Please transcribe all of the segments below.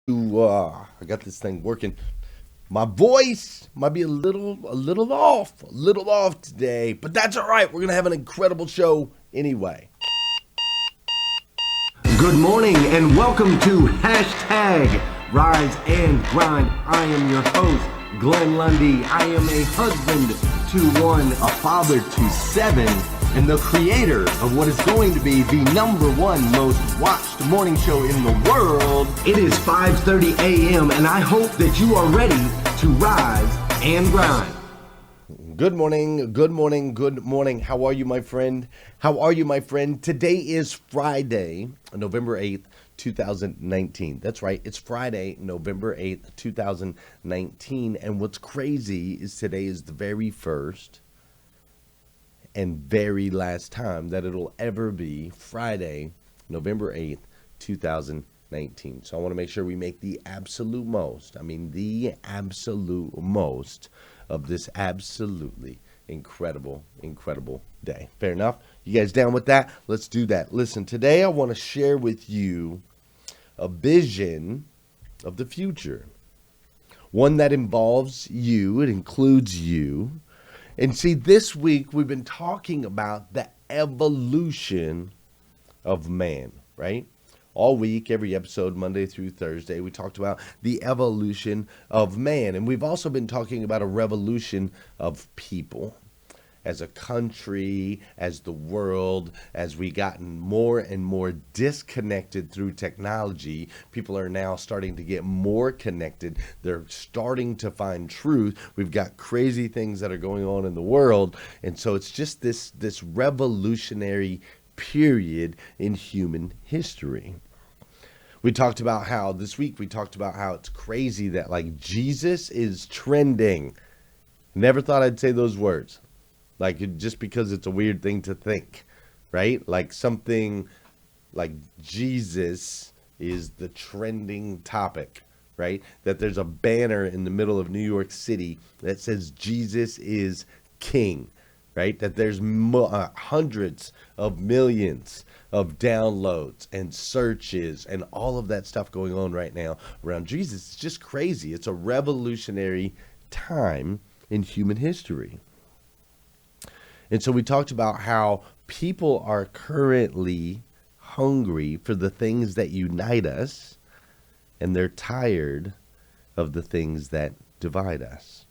I got this thing working. My voice might be a little off today, but that's all right. We're gonna have an incredible show anyway. Good morning and welcome to hashtag Rise and Grind. I am your host, Glenn Lundy. I am a husband to one, a father to seven, and the creator of what is going to be the number one most watched morning show in the world. It is 5:30 a.m. and I hope that you are ready to rise and grind. Good morning, good morning, good morning. How are you, my friend? How are you, my friend? Today is Friday, November 8th, 2019. That's right, it's Friday, November 8th, 2019. And what's crazy is today is the very first and very last time that it'll ever be Friday, November 8th, 2019. So I want to make sure we make the absolute most, the absolute most of this absolutely incredible day. Fair enough? You guys down with that? Let's do that. Listen, today I want to share with you a vision of the future. One that involves you, it includes you. And see, this week we've been talking about the evolution of man, right? All week, every episode, Monday through Thursday, we talked about the evolution of man. And we've also been talking about a revolution of people. As a country, as the world, as we gotten more and more disconnected through technology, people are now starting to get more connected. They're starting to find truth. We've got crazy things that are going on in the world. And so it's just this revolutionary period in human history. We talked about how this week it's crazy that like Jesus is trending. Never thought I'd say those words. Just because it's a weird thing to think, right? Like something like Jesus is the trending topic, right? That there's a banner in the middle of New York City that says Jesus is king, right? That there's hundreds of millions of downloads and searches and all of that stuff going on right now around Jesus. It's just crazy. It's a revolutionary time in human history. And so we talked about how people are currently hungry for the things that unite us, and they're tired of the things that divide us.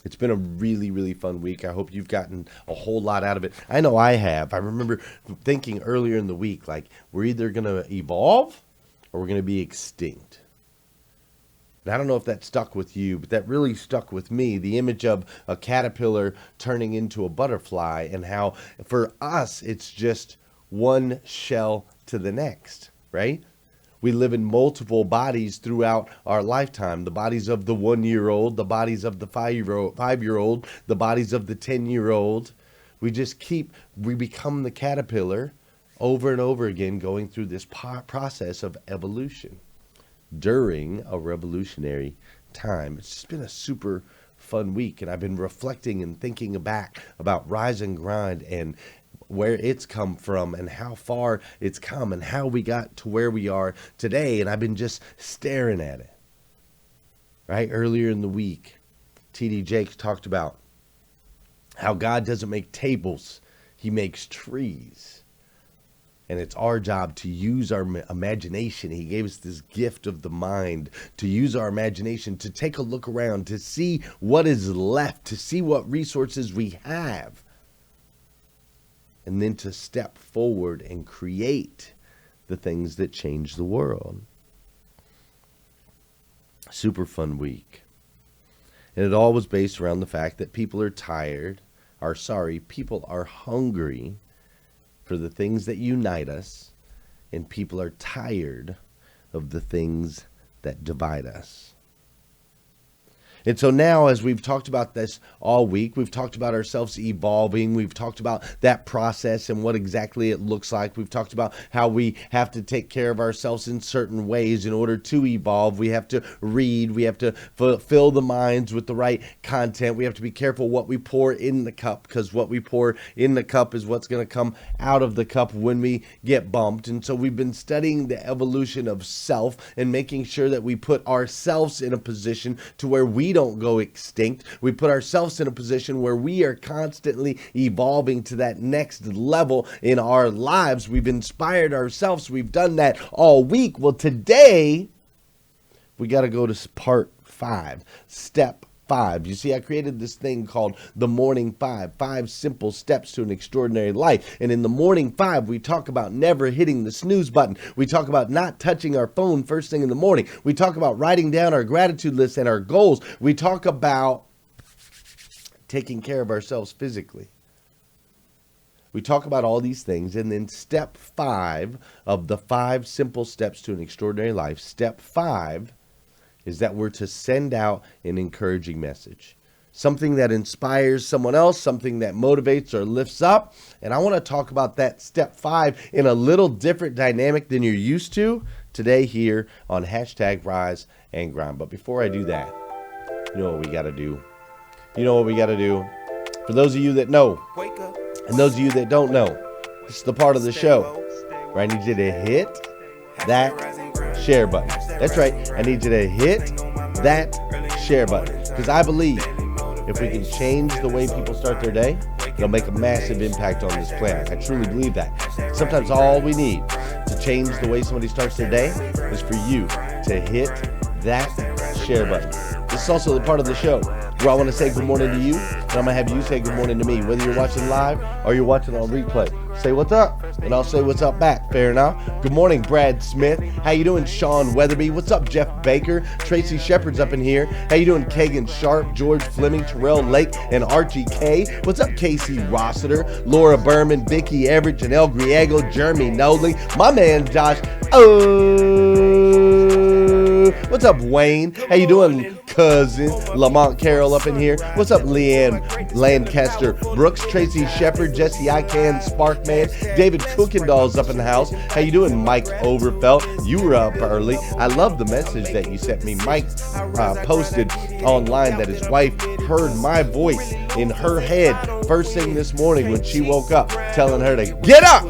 It's been a really fun week. I hope you've gotten a whole lot out of it. I know I have. I remember thinking earlier in the week, like, we're either going to evolve or we're going to be extinct. And I don't know if that stuck with you, but that really stuck with me. The image of a caterpillar turning into a butterfly, and how for us, it's just one shell to the next, right? We live in multiple bodies throughout our lifetime. The bodies of the 1-year-old, the bodies of the 5-year-old, the bodies of the 10-year-old. We become the caterpillar over and over again, going through this process of evolution during a revolutionary time. It's just been a super fun week, and I've been reflecting and thinking back about Rise and Grind and where it's come from and how far it's come and how we got to where we are today. And I've been just staring at it. Right? Earlier in the week, TD Jakes talked about how God doesn't make tables, he makes trees. And it's our job to use our imagination. He gave us this gift of the mind to use our imagination, to take a look around, to see what is left, to see what resources we have, and then to step forward and create the things that change the world. Super fun week. And it all was based around the fact that people are people are hungry for the things that unite us, and people are tired of the things that divide us. And so now, as we've talked about this all week, we've talked about ourselves evolving. We've talked about that process and what exactly it looks like. We've talked about how we have to take care of ourselves in certain ways in order to evolve. We have to read. We have to fill the minds with the right content. We have to be careful what we pour in the cup, because what we pour in the cup is what's going to come out of the cup when we get bumped. And so we've been studying the evolution of self and making sure that we put ourselves in a position to where we don't go extinct. We put ourselves in a position where we are constantly evolving to that next level in our lives. We've inspired ourselves. We've done that all week. Well, today we got to go to part 5, step 5. You see, I created this thing called the Morning 5 simple steps to an extraordinary life. And in the Morning 5, we talk about never hitting the snooze button. We talk about not touching our phone first thing in the morning. We talk about writing down our gratitude list and our goals. We talk about taking care of ourselves physically. We talk about all these things. And then step 5 of the 5 simple steps to an extraordinary life, step 5 is that we're to send out an encouraging message. Something that inspires someone else, something that motivates or lifts up. And I want to talk about that step 5 in a little different dynamic than you're used to today here on Rise and Grind. But before I do that, you know what we got to do. For those of you that know, and those of you that don't know, this is the part of the show where I need you to hit that share button. That's right. I need you to hit that share button, because I believe if we can change the way people start their day, it'll make a massive impact on this planet. I truly believe that. Sometimes all we need to change the way somebody starts their day is for you to hit that share button. This is also the part of the show where I want to say good morning to you, and I'm going to have you say good morning to me, whether you're watching live or you're watching on replay. Say what's up, and I'll say what's up back. Fair enough? Good morning, Brad Smith. How you doing, Sean Weatherby? What's up, Jeff Baker? Tracy Shepard's up in here. How you doing, Kagan Sharp, George Fleming, Terrell Lake, and Archie K? What's up, Casey Rossiter, Laura Berman, Vicky Everett, Janelle Griego, Jeremy Noley, my man Josh. What's up, Wayne? How you doing, cousin? Lamont Carroll up in here. What's up, Leanne Lancaster, Brooks, Tracy Shepard, Jesse Ican, Sparkman, David Kuykendall's up in the house. How you doing, Mike Overfelt? You were up early. I love the message that you sent me. Mike posted online that his wife heard my voice in her head first thing this morning when she woke up, telling her to get up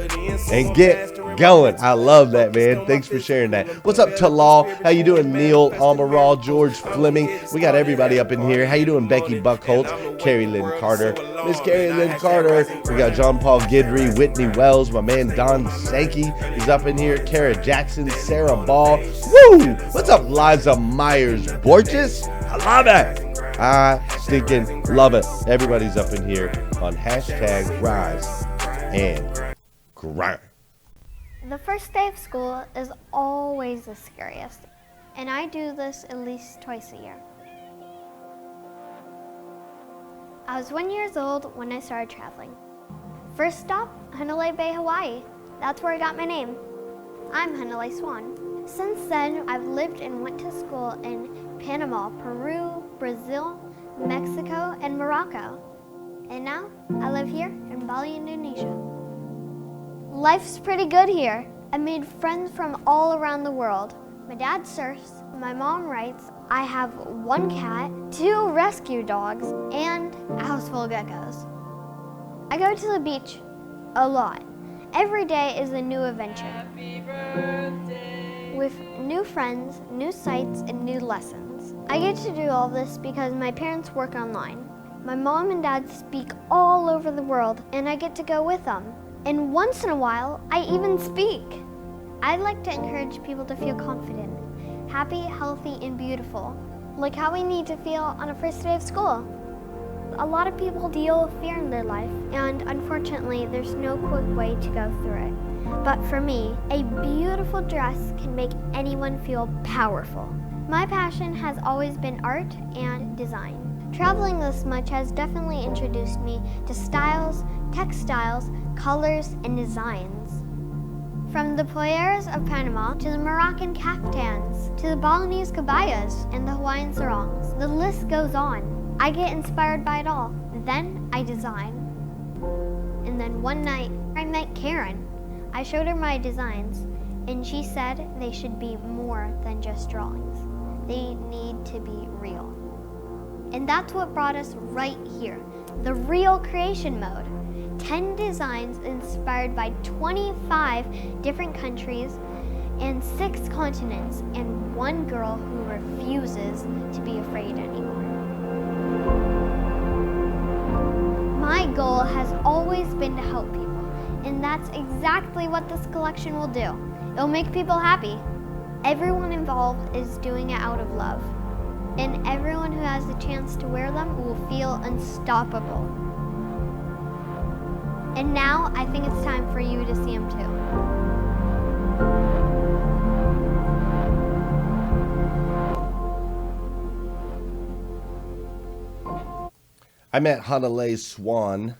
and get going. I love that, man. Thanks for sharing that. What's up, Talal? How you doing, Neil Amaral, George Fleming? We got everybody up in here. How you doing, Becky Buckholtz, Carrie Lynn Carter, Miss Carrie Lynn Carter? We got John Paul Guidry, Whitney Wells, my man Don Sankey is up in here. Kara Jackson, Sarah Ball. Woo! What's up, Liza Myers Borges? I love it. I stinking love it. Everybody's up in here on Rise and Grind. The first day of school is always the scariest, and I do this at least twice a year. I was 1 year old when I started traveling. First stop, Hanalei Bay, Hawaii. That's where I got my name. I'm Hanalei Swan. Since then, I've lived and went to school in Panama, Peru, Brazil, Mexico, and Morocco. And now, I live here in Bali, Indonesia. Life's pretty good here. I made friends from all around the world. My dad surfs, my mom writes, I have 1 cat, 2 rescue dogs, and a house full of geckos. I go to the beach a lot. Every day is a new adventure. Happy birthday. With new friends, new sights, and new lessons. I get to do all this because my parents work online. My mom and dad speak all over the world, and I get to go with them. And once in a while, I even speak. I'd like to encourage people to feel confident, happy, healthy, and beautiful, like how we need to feel on a first day of school. A lot of people deal with fear in their life, and unfortunately, there's no quick way to go through it. But for me, a beautiful dress can make anyone feel powerful. My passion has always been art and design. Traveling this much has definitely introduced me to styles, textiles, colors, and designs. From the players of Panama to the Moroccan caftans to the Balinese kabayas and the Hawaiian sarongs. The list goes on. I get inspired by it all. Then I design. And then one night I met Karen. I showed her my designs and she said they should be more than just drawings. They need to be real. And that's what brought us right here, the real creation mode. 10 designs inspired by 25 different countries and 6 continents, and one girl who refuses to be afraid anymore. My goal has always been to help people, and that's exactly what this collection will do. It'll make people happy. Everyone involved is doing it out of love, and everyone who has the chance to wear them will feel unstoppable. And now I think it's time for you to see them too. I met Hanalei Swan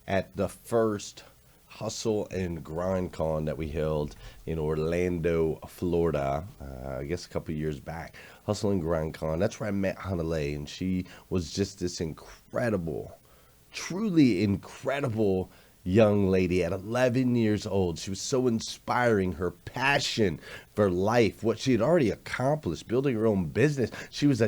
at the first Hustle and Grind Con that we held in Orlando, Florida, I guess a couple years back. Hustle and Grind Con, that's where I met Hanalei, and she was just this incredible, truly incredible young lady at 11 years old. She was so inspiring. Her passion for life, what she had already accomplished, building her own business. She was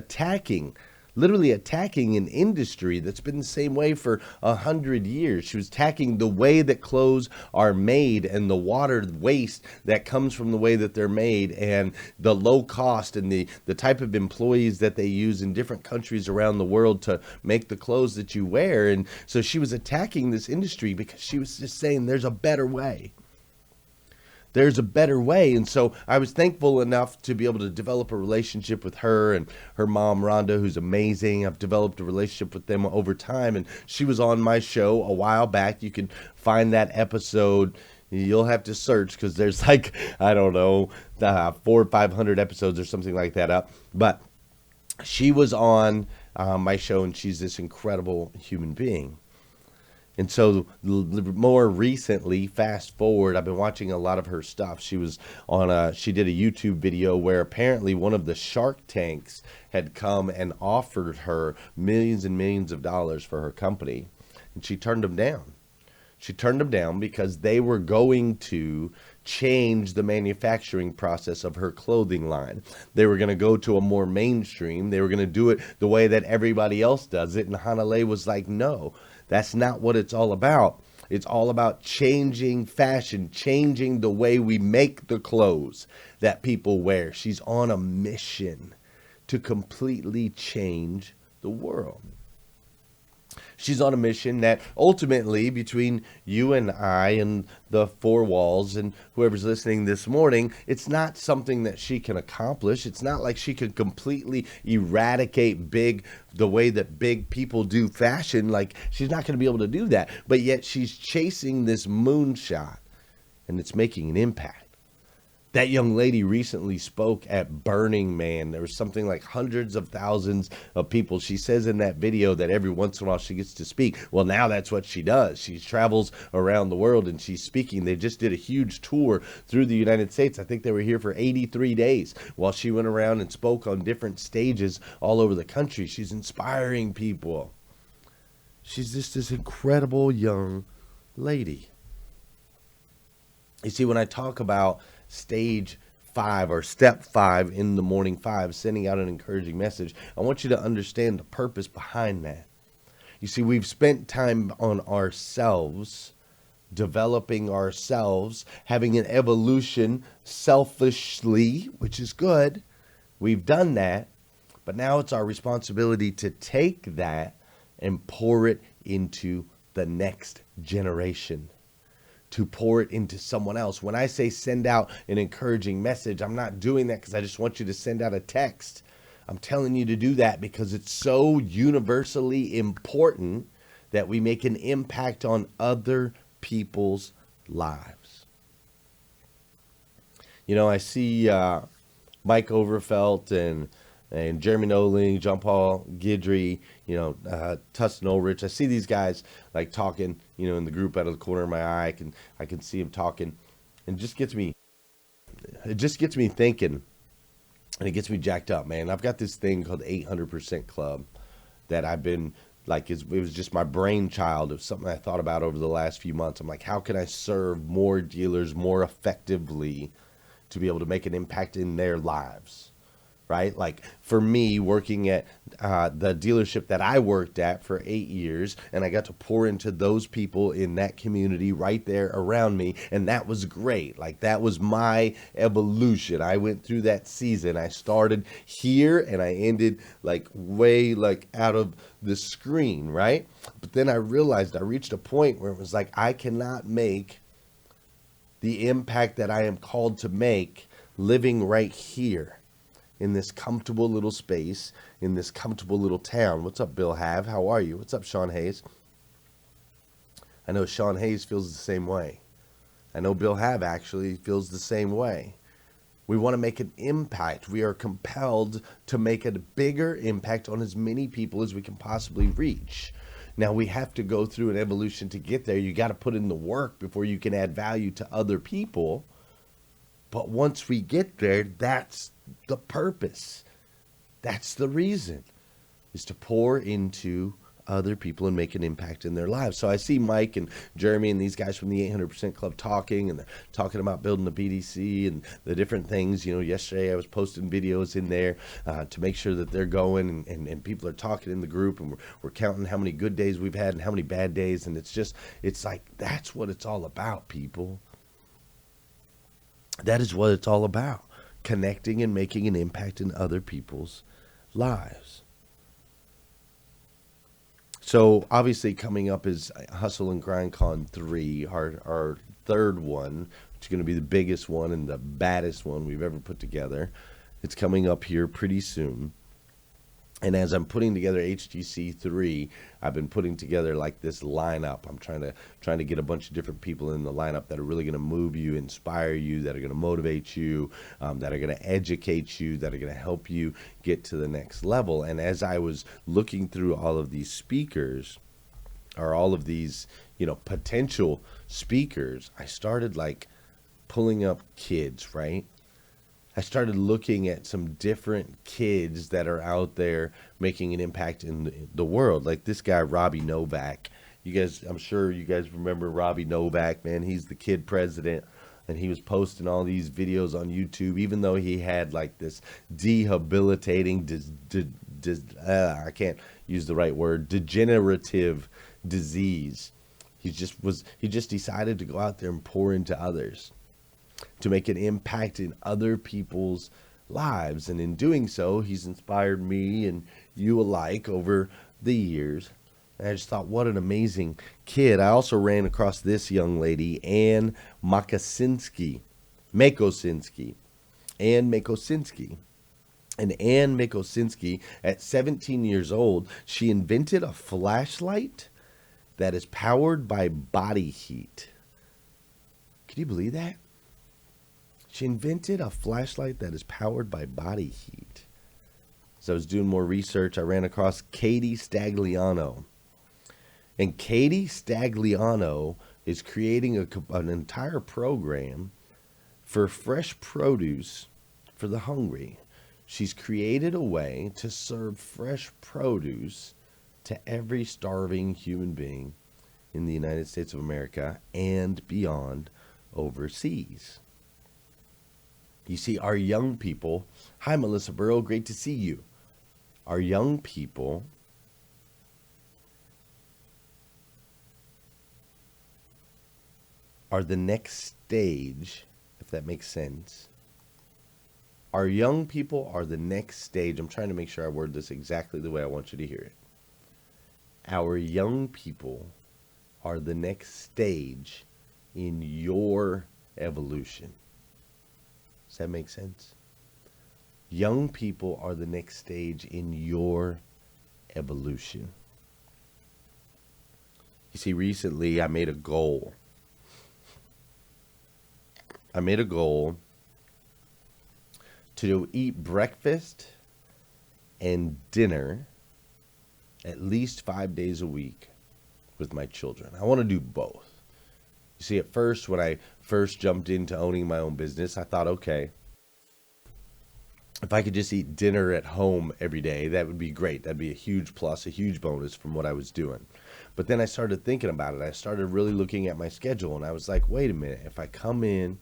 literally attacking an industry that's been the same way for 100 years. She was attacking the way that clothes are made and the water waste that comes from the way that they're made and the low cost and the type of employees that they use in different countries around the world to make the clothes that you wear. And so she was attacking this industry because she was just saying there's a better way. There's a better way. And so I was thankful enough to be able to develop a relationship with her and her mom, Rhonda, who's amazing. I've developed a relationship with them over time. And she was on my show a while back. You can find that episode. You'll have to search because there's like, I don't know, 400 or 500 episodes or something like that up. But she was on my show, and she's this incredible human being. And so more recently, fast forward, I've been watching a lot of her stuff. She did a YouTube video where apparently one of the Shark Tanks had come and offered her millions and millions of dollars for her company. And she turned them down. She turned them down because they were going to change the manufacturing process of her clothing line. They were going to go to a more mainstream. They were going to do it the way that everybody else does it. And Hanalei was like, no. That's not what it's all about. It's all about changing fashion, changing the way we make the clothes that people wear. She's on a mission to completely change the world. She's on a mission that ultimately, between you and I and the four walls and whoever's listening this morning, it's not something that she can accomplish. It's not like she can completely eradicate the way that big people do fashion. Like, she's not going to be able to do that. But yet she's chasing this moonshot, and it's making an impact. That young lady recently spoke at Burning Man. There was something like hundreds of thousands of people. She says in that video that every once in a while she gets to speak. Well, now that's what she does. She travels around the world and she's speaking. They just did a huge tour through the United States. I think they were here for 83 days while she went around and spoke on different stages all over the country. She's inspiring people. She's just this incredible young lady. You see, when I talk about stage 5 or step 5 in the morning 5, sending out an encouraging message, I want you to understand the purpose behind that. You see, we've spent time on ourselves, developing ourselves, having an evolution selfishly, which is good. We've done that, but now it's our responsibility to take that and pour it into the next generation, to pour it into someone else. When I say send out an encouraging message, I'm not doing that because I just want you to send out a text. I'm telling you to do that because it's so universally important that we make an impact on other people's lives. You know, I see Mike Overfelt and Jeremy Noling, John Paul Guidry, Tustin Ulrich. I see these guys like talking, in the group out of the corner of my eye. I can see them talking. And it just gets me thinking, and it gets me jacked up, man. I've got this thing called 800% Club that I've been like, it was just my brainchild of something I thought about over the last few months. I'm like, how can I serve more dealers more effectively to be able to make an impact in their lives? Right? Like for me, working at the dealership that I worked at for 8 years, and I got to pour into those people in that community right there around me, and that was great. Like that was my evolution. I went through that season. I started here and I ended like way like out of the screen, right? But then I realized I reached a point where it was like I cannot make the impact that I am called to make living right here in this comfortable little space, in this comfortable little town. What's up, Bill Have? How are you? What's up, Sean Hayes? I know Sean Hayes feels the same way. I know Bill Have actually feels the same way. We want to make an impact. We are compelled to make a bigger impact on as many people as we can possibly reach. Now, we have to go through an evolution to get there. You got to put in the work before you can add value to other people. But once we get there, that's the purpose. That's the reason, is to pour into other people and make an impact in their lives. So I see Mike and Jeremy and these guys from the 800% Club talking, and they're talking about building the BDC and the different things. You know, yesterday I was posting videos in there to make sure that they're going, and people are talking in the group, and we're counting how many good days we've had and how many bad days. And it's like, that's what it's all about, people. That is what it's all about. Connecting and making an impact in other people's lives. So obviously coming up is Hustle and Grind Con 3, our third one, which is going to be the biggest one and the baddest one we've ever put together. It's coming up here pretty soon. And as I'm putting together HGC 3, I've been putting together like this lineup. I'm trying to get a bunch of different people in the lineup that are really going to move you, inspire you, that are going to motivate you, that are going to educate you, that are going to help you get to the next level. And as I was looking through all of these speakers, or all of these, potential speakers, I started like pulling up kids, right? I started looking at some different kids that are out there making an impact in the world. Like this guy, Robbie Novak. I'm sure you guys remember Robbie Novak, man. He's the kid president, and he was posting all these videos on YouTube, even though he had like this debilitating, I can't use the right word, degenerative disease. He just decided to go out there and pour into others, to make an impact in other people's lives. And in doing so, he's inspired me and you alike over the years. And I just thought, what an amazing kid. I also ran across this young lady, Ann Makosinski. Ann Makosinski. And Ann Makosinski, at 17 years old, she invented a flashlight that is powered by body heat. Can you believe that? She invented a flashlight that is powered by body heat. As I was doing more research, I ran across Katie Stagliano. And Katie Stagliano is creating an entire program for fresh produce for the hungry. She's created a way to serve fresh produce to every starving human being in the United States of America and beyond overseas. You see, our young people, hi Melissa Burrow, great to see you. Our young people are the next stage, if that makes sense. Our young people are the next stage. I'm trying to make sure I word this exactly the way I want you to hear it. Our young people are the next stage in your evolution. Does that make sense? Young people are the next stage in your evolution. You see, recently I made a goal. To eat breakfast and dinner at least 5 days a week with my children. I want to do both. You see, at first, when I first jumped into owning my own business, I thought, okay, if I could just eat dinner at home every day, that would be great. That'd be a huge plus, a huge bonus from what I was doing. But then I started thinking about it. I started really looking at my schedule, and I was like, wait a minute, if I come in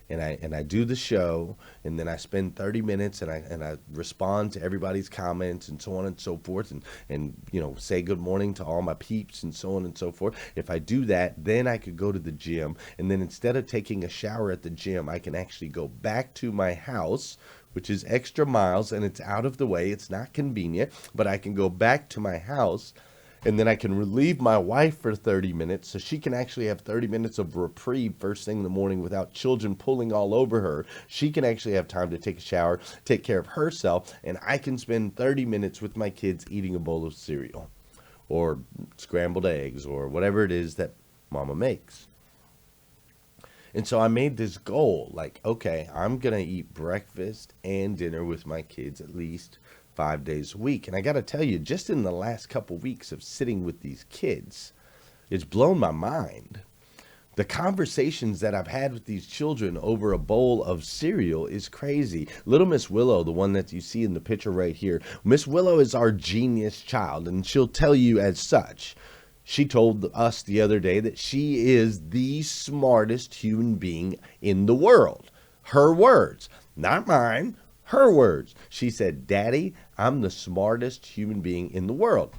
and I do the show, and then I spend 30 minutes and I respond to everybody's comments and so on and so forth, and say good morning to all my peeps and so on and so forth. If I do that, then I could go to the gym, and then instead of taking a shower at the gym, I can actually go back to my house, which is extra miles, and it's out of the way. It's not convenient, but I can go back to my house, and then I can relieve my wife for 30 minutes so she can actually have 30 minutes of reprieve first thing in the morning without children pulling all over her. She can actually have time to take a shower, take care of herself, and I can spend 30 minutes with my kids eating a bowl of cereal or scrambled eggs or whatever it is that mama makes. And so I made this goal, like, okay, I'm going to eat breakfast and dinner with my kids at least 5 days a week. And I got to tell you, just in the last couple weeks of sitting with these kids, it's blown my mind. The conversations that I've had with these children over a bowl of cereal is crazy. Little Miss Willow, the one that you see in the picture right here, Miss Willow is our genius child, and she'll tell you as such. She told us the other day that she is the smartest human being in the world. Her words, not mine, her words. She said, "Daddy, I'm the smartest human being in the world."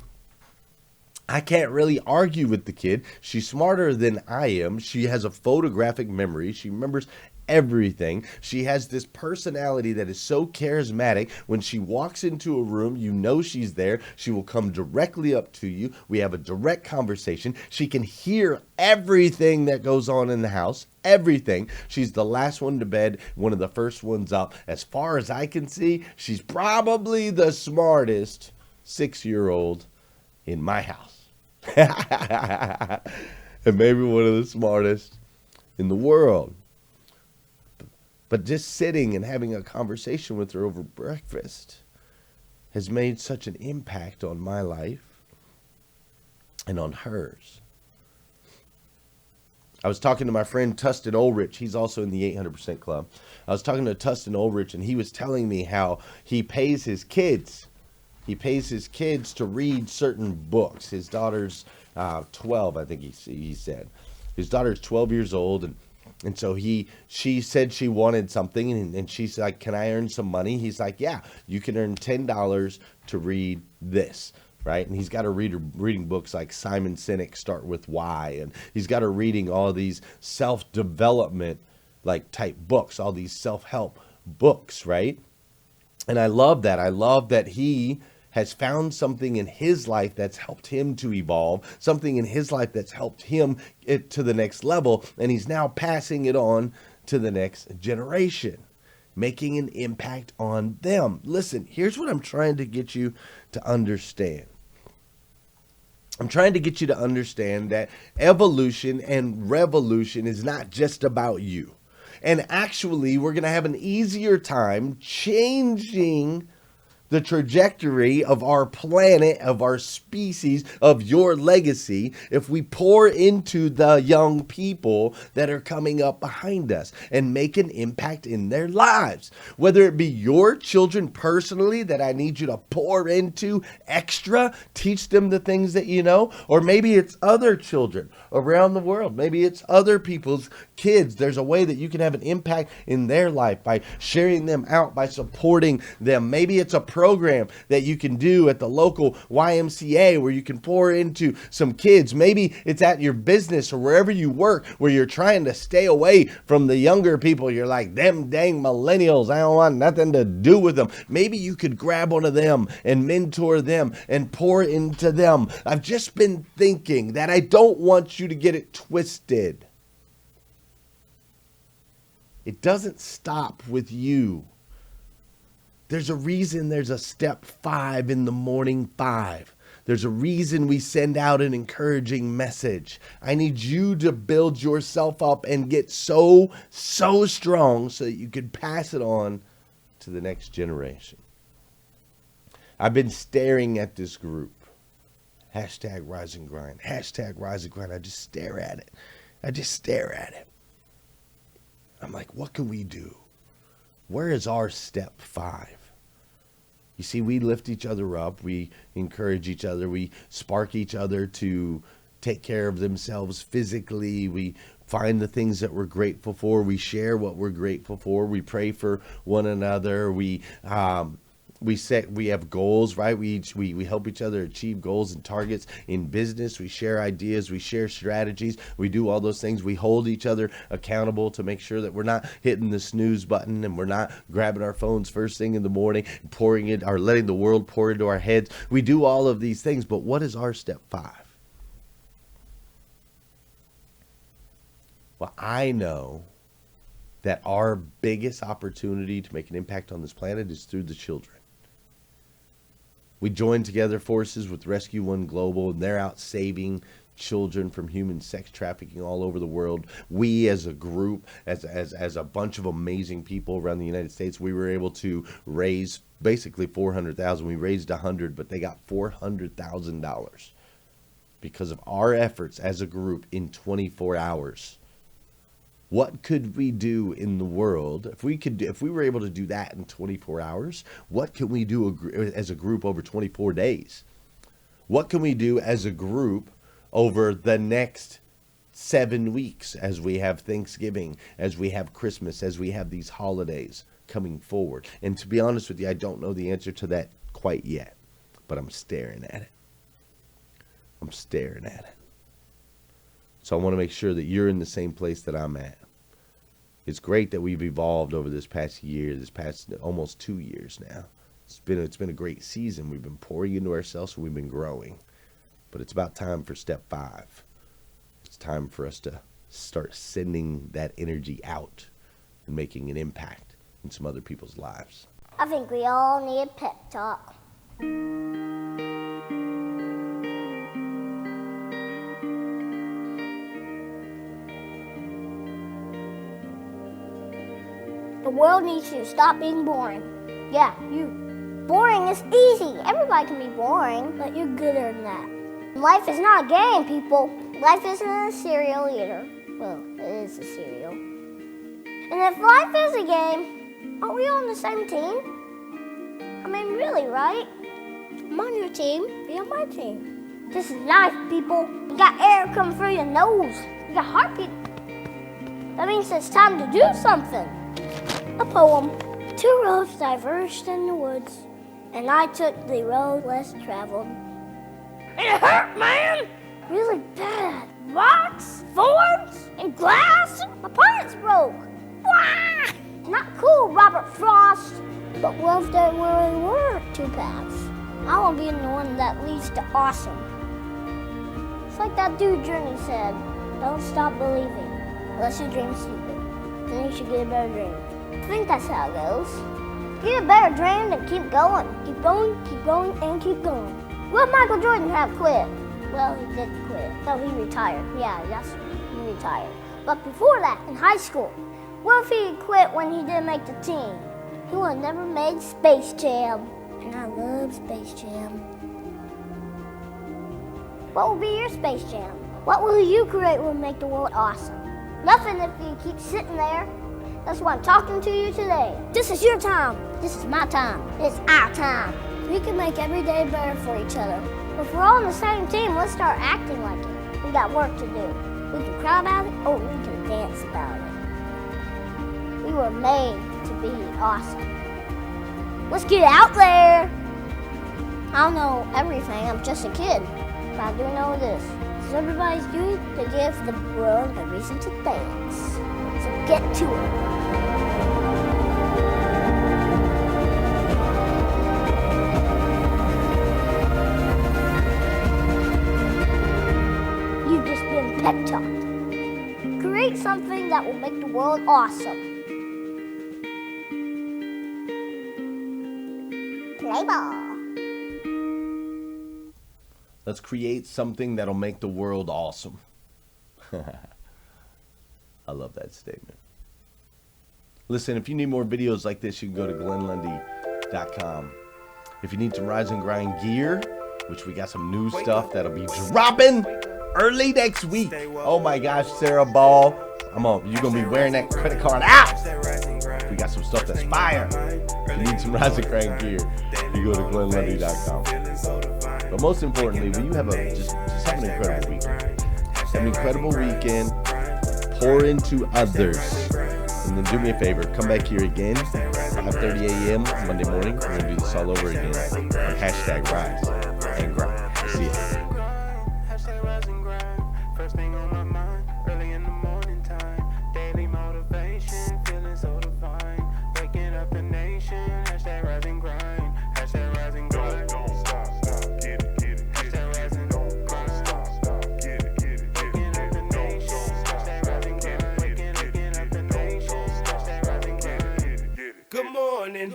I can't really argue with the kid. She's smarter than I am. She has a photographic memory. She remembers everything. She has this personality that is so charismatic. When she walks into a room, you know she's there. She will come directly up to you. We have a direct conversation. She can hear everything that goes on in the house. Everything. She's the last one to bed, one of the first ones up. As far as I can see, she's probably the smartest 6-year-old in my house. And maybe one of the smartest in the world. But just sitting and having a conversation with her over breakfast has made such an impact on my life and on hers. I was talking to my friend Tustin Ulrich. He's also in the 800% Club. I was talking to Tustin Ulrich, and he was telling me how he pays his kids. He pays his kids to read certain books. His daughter's 12, I think he said. His daughter's 12 years old, and so she said she wanted something, and she's like, "Can I earn some money?" He's like, "Yeah, you can earn $10 to read this." Right? And he's got her reading books like Simon Sinek, Start With Why. And he's got her reading all these self-development like type books, all these self-help books, right? And I love that. I love that he has found something in his life that's helped him to evolve, something in his life that's helped him get to the next level, and he's now passing it on to the next generation, making an impact on them. Listen, here's what I'm trying to get you to understand. I'm trying to get you to understand that evolution and revolution is not just about you. And actually, we're going to have an easier time changing the trajectory of our planet, of our species, of your legacy, if we pour into the young people that are coming up behind us and make an impact in their lives. Whether it be your children personally that I need you to pour into extra, teach them the things that you know, or maybe it's other children around the world. Maybe it's other people's kids. There's a way that you can have an impact in their life by sharing them out, by supporting them. Maybe it's a program that you can do at the local YMCA where you can pour into some kids. Maybe it's at your business or wherever you work where you're trying to stay away from the younger people. You're like, them dang millennials, I don't want nothing to do with them. Maybe you could grab one of them and mentor them and pour into them. I've just been thinking that I don't want you to get it twisted. It doesn't stop with you. There's a reason there's a step 5 in the morning 5. There's a reason we send out an encouraging message. I need you to build yourself up and get so strong so that you can pass it on to the next generation. I've been staring at this group. Hashtag Rise and Grind. Hashtag Rise and Grind. I just stare at it. I just stare at it. I'm like, what can we do? Where is our step 5? You see, we lift each other up. We encourage each other. We spark each other to take care of themselves physically. We find the things that we're grateful for. We share what we're grateful for. We pray for one another. We have goals, right? We help each other achieve goals and targets in business. We share ideas. We share strategies. We do all those things. We hold each other accountable to make sure that we're not hitting the snooze button and we're not grabbing our phones first thing in the morning, pouring it or letting the world pour into our heads. We do all of these things, but what is our step 5? Well, I know that our biggest opportunity to make an impact on this planet is through the children. We joined together forces with Rescue One Global, and they're out saving children from human sex trafficking all over the world. We as a group, as a bunch of amazing people around the United States, we were able to raise basically $400,000. We raised 100, but they got $400,000 because of our efforts as a group in 24 hours. What could we do in the world if we were able to do that in 24 hours? What can we do as a group over 24 days? What can we do as a group over the next 7 weeks as we have Thanksgiving, as we have Christmas, as we have these holidays coming forward? And to be honest with you, I don't know the answer to that quite yet, but I'm staring at it. I'm staring at it. So I want to make sure that you're in the same place that I'm at. It's great that we've evolved over this past year, this past almost 2 years now. It's been a great season. We've been pouring into ourselves and we've been growing. But it's about time for step 5. It's time for us to start sending that energy out and making an impact in some other people's lives. I think we all need a pep talk. The world needs to stop being boring. Yeah, you. Boring is easy. Everybody can be boring, but you're gooder than that. Life is not a game, people. Life isn't a cereal either. Well, it is a cereal. And if life is a game, aren't we on the same team? I mean, really, right? I'm on your team, be on my team. This is life, people. You got air coming through your nose. You got heartbeat. That means it's time to do something. A poem. 2 roads diverged in the woods, and I took the road less traveled. It hurt, man! Really bad. Rocks, thorns, and glass. My pants broke. Wah! Not cool, Robert Frost. But what if there really were 2 paths? I want to be the one that leads to awesome. It's like that dude Journey said, don't stop believing unless your dream's stupid. Then you should get a better dream. I think that's how it goes. Get a better dream and keep going. Keep going, and keep going. Will Michael Jordan have quit? Well, he did quit. So he retired. Yeah, he retired. But before that, in high school, what if he quit when he didn't make the team? He would have never made Space Jam. And I love Space Jam. What will be your Space Jam? What will you create will make the world awesome? Nothing if you keep sitting there. That's why I'm talking to you today. This is your time. This is my time. It's our time. We can make every day better for each other. If we're all on the same team, let's start acting like it. We got work to do. We can cry about it, or we can dance about it. We were made to be awesome. Let's get out there. I don't know everything. I'm just a kid. But I do know this. As everybody's doing to give the world a reason to dance. So get to it. You've just been pep talked. Create something that will make the world awesome. Play ball. Let's create something that'll make the world awesome. I love that statement. Listen, if you need more videos like this, you can go to glennlundy.com. If you need some Rise and Grind gear, which we got some new stuff that'll be dropping early next week. Oh my gosh, Sarah Ball. You're going to be wearing that credit card out. We got some stuff that's fire. If you need some Rise and Grind gear, you go to GlennLundy.com. But most importantly, will you just have an incredible weekend. Have an incredible weekend. Pour into others. And then do me a favor. Come back here again, 5:30 a.m. Monday morning. We're going to do this all over again on hashtag Rise and Grind. See ya. Hashtag Rise and Grind. First thing on my mind, early in the morning time. Daily motivation, feeling so divine. Waking up the nation. Hashtag Rise and Grind. Hashtag Rise and Grind. Don't stop, get it, get it. Hashtag Rise and Grind. Don't stop, get it, get it. Waking up the nation. Hashtag Rise and Grind. Waking up the nation. Hashtag Rise and Grind. Good morning.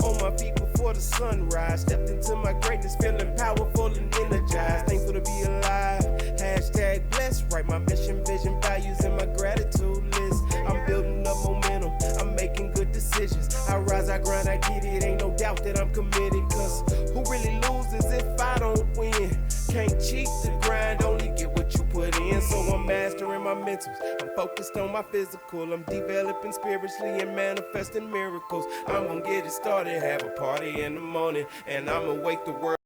On my feet before the sunrise. Stepped into my greatness, feeling powerful and energized. Thankful to be alive. Hashtag blessed. Write my mission, vision, values, and my gratitude list. I'm building up momentum. I'm making good decisions. I rise, I grind, I get it. Ain't no doubt that I'm committed. Cause who really loses if I don't win? Can't cheat the grind, only get what you put in. So I'm mastering my mentals. I'm focused on my physical. I'm developing spiritually and manifesting miracles. I'm gonna get it started, have a party in the morning, and I'ma wake the world.